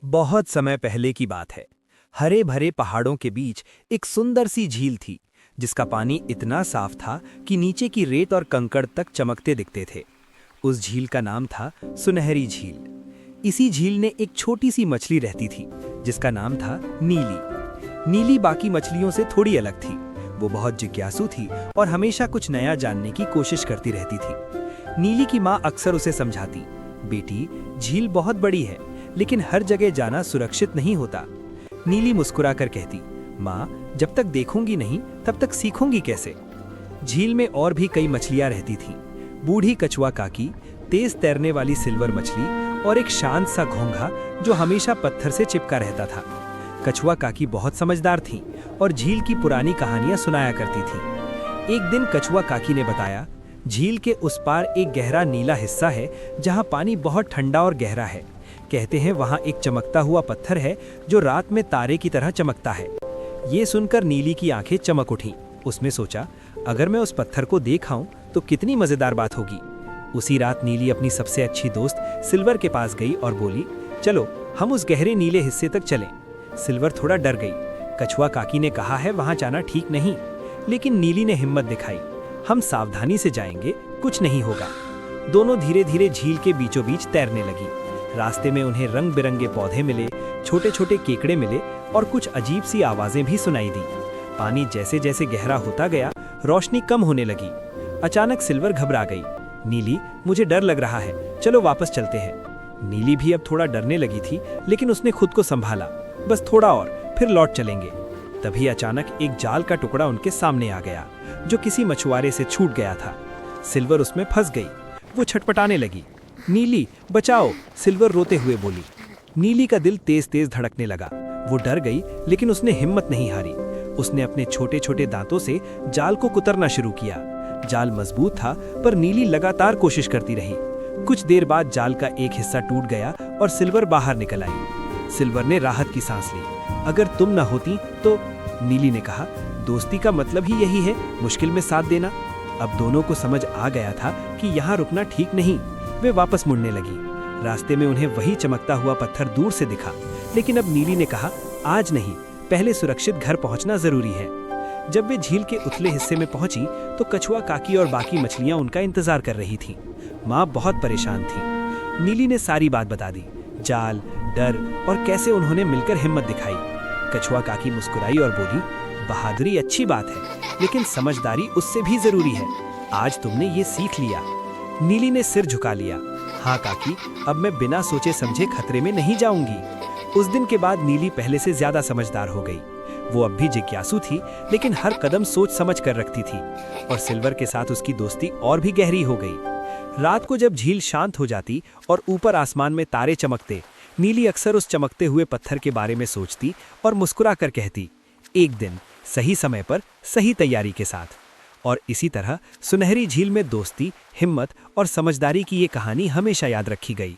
बहुत समय पहले की बात है। हरे भरे पहाड़ों के बीच एक सुंदर सी झील थी, जिसका पानी इतना साफ था कि नीचे की रेत और कंकड़ तक चमकते दिखते थे। उस झील का नाम था सुनहरी झील। इसी झील ने एक छोटी सी मछली रहती थी, जिसका नाम था नीली। नीली बाकी मछलियों से थोड़ी अलग थी। वो बहुत जिज्ञासु थी और हमेशा कुछ नया जानने की कोशिश करती रहती थी। नीली की माँ अक्सर उसे समझाती, बेटी, झील बहुत बड़ी है, लेकिन हर जगह जाना सुरक्षित नहीं होता। नीली मुस्कुराकर कहती, माँ, जब तक देखूंगी नहीं तब तक सीखूंगी कैसे। झील में और भी कई मछलियां रहती थीं। बूढ़ी कछुआ काकी, तेज तैरने वाली सिल्वर मछली और एक शांत सा घोंघा जो हमेशा पत्थर से चिपका रहता था। कछुआ काकी बहुत समझदार थी और झील की पुरानी कहानियां सुनाया करती थी। एक दिन कछुआ काकी ने बताया, झील के उस पार एक गहरा नीला हिस्सा है जहां पानी बहुत ठंडा और गहरा है। कहते हैं वहां एक चमकता हुआ पत्थर है जो रात में तारे की तरह चमकता है। ये सुनकर नीली की आंखें चमक उठीं। उसने सोचा, अगर मैं उस पत्थर को देख आऊं तो कितनी मजेदार बात होगी। उसी रात नीली अपनी सबसे अच्छी दोस्त सिल्वर के पास गई और बोली, चलो हम उस गहरे नीले हिस्से तक चलें। सिल्वर थोड़ा डर गई। कछुआ काकी ने कहा है वहां जाना ठीक नहीं, लेकिन नीली ने हिम्मत दिखाई, हम सावधानी से जाएंगे, कुछ नहीं होगा। दोनों धीरे धीरे झील के बीचों बीच तैरने लगी। रास्ते में उन्हें रंग बिरंगे पौधे मिले, छोटे छोटे केकड़े मिले और कुछ अजीब सी आवाजें भी सुनाई दी। पानी जैसे जैसे गहरा होता गया, रोशनी कम होने लगी। अचानक सिल्वर घबरा गई। नीली, मुझे डर लग रहा है, चलो वापस चलते हैं। नीली भी अब थोड़ा डरने लगी थी, लेकिन उसने खुद को संभाला, बस थोड़ा और, फिर लौट चलेंगे। तभी अचानक एक जाल का टुकड़ा उनके सामने आ गया, जो किसी मछुआरे से छूट गया था। सिल्वर उसमें फंस गई। वो छटपटाने लगी। नीली, बचाओ, सिल्वर रोते हुए बोली। नीली का दिल तेज तेज धड़कने लगा। वो डर गई, लेकिन उसने हिम्मत नहीं हारी। उसने अपने छोटे छोटे दांतों से जाल को कुतरना शुरू किया। जाल मजबूत था, पर नीली लगातार कोशिश करती रही। कुछ देर बाद जाल का एक हिस्सा टूट गया और सिल्वर बाहर निकल आई। सिल्वर ने राहत की सांस ली। अगर तुम न होती तो, नीली ने कहा, दोस्ती का मतलब ही यही है, मुश्किल में साथ देना। अब दोनों को समझ आ गया था कि यहाँ रुकना ठीक नहीं। वे वापस मुड़ने लगी। रास्ते में उन्हें वही चमकता हुआ पत्थर दूर से दिखा, लेकिन अब नीली ने कहा, आज नहीं, पहले सुरक्षित घर पहुंचना जरूरी है। जब वे झील के उथले हिस्से में पहुंची तो कछुआ काकी और बाकी मछलियां उनका इंतजार कर रही थीं। माँ बहुत परेशान थी। नीली ने सारी बात बता दी, जाल, डर और कैसे उन्होंने मिलकर हिम्मत दिखाई। कछुआ काकी मुस्कुराई और बोली, बहादुरी अच्छी बात है, लेकिन समझदारी उससे भी जरूरी है। आज तुमने ये सीख लिया। नीली ने सिर झुका लिया। हाँ काकी, अब मैं बिना सोचे समझे खतरे में नहीं जाऊंगी। उस दिन के बाद नीली पहले से ज्यादा समझदार हो गई। वो अब भी जिज्ञासु थी, लेकिन हर कदम सोच समझ कर रखती थी, और सिल्वर के साथ उसकी दोस्ती और भी गहरी हो गई। रात को जब झील शांत हो जाती और ऊपर आसमान में तारे चमकते, नीली अक्सर उस चमकते हुए पत्थर के बारे में सोचती और मुस्कुरा कर कहती, एक दिन सही समय पर सही तैयारी के साथ। और इसी तरह सुनहरी झील में दोस्ती, हिम्मत और समझदारी की ये कहानी हमेशा याद रखी गई।